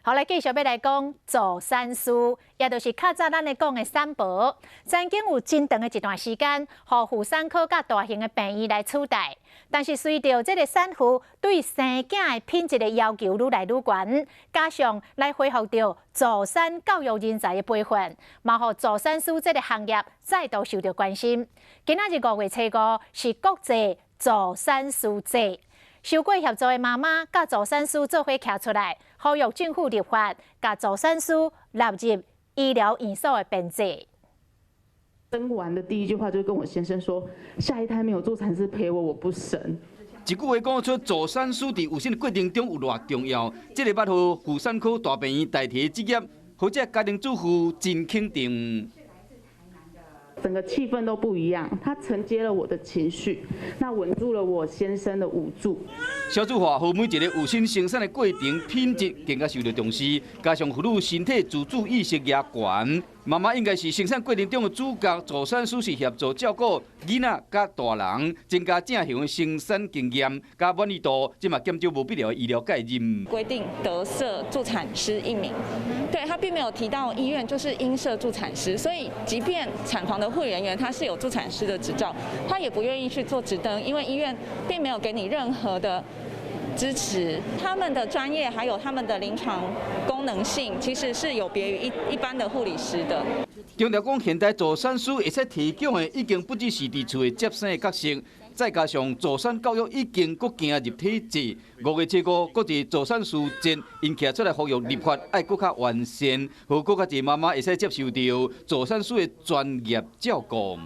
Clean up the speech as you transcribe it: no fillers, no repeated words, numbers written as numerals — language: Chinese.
后来继续要来讲助产士，也就是较早咱咧讲的产婆，曾经有真长的一段时间，互妇产科甲大型的病院来取代。但是随着这个产妇对生囝的品质的要求愈来愈悬，加上来恢复到助产教育人才的培训，嘛互助产士这个行业再度受到关心。今仔日5月初5是国际助产士节。 受过协助的妈妈，甲助产士做伙徛出来，呼吁政府立法，甲助产士纳入医疗院所的编制。生完的第一句话就跟我先生说：“下一胎没有助产士陪我，我不生。”一句话讲出助产士伫有生的过程中有偌重要，这个捌互妇产科大病院代替的职业，或者家庭主妇真肯定。 整个气氛都不一样，他承接了我的情绪，那稳住了我先生的无助。小组化和每一个有生生产的过程品质更加受到重视，加上妇女身体自主意识也悬。妈妈应该是生产过程中的主角，助产士是协助照顾囡仔甲大人，增加正向的生产经验甲满意度，即嘛减少无必要的医疗介入。规定得设助产师1名，对他并没有提到医院就是应设助产师，所以即便产房的护理人员他是有助产师的执照，他也不愿意去做执登，因为医院并没有给你任何的支持。他们的专业还有他们的临床功能性，其实是有别于一般的护理师的。强调讲，现代助产士会使提供的已经不只是伫厝的接生的角色，再加上助产教育已经佫行入体制。5月初5，国际助产士节因徛出来呼吁立法爱佫较完善，互佫较侪妈妈会使接受到助产士的专业照顾。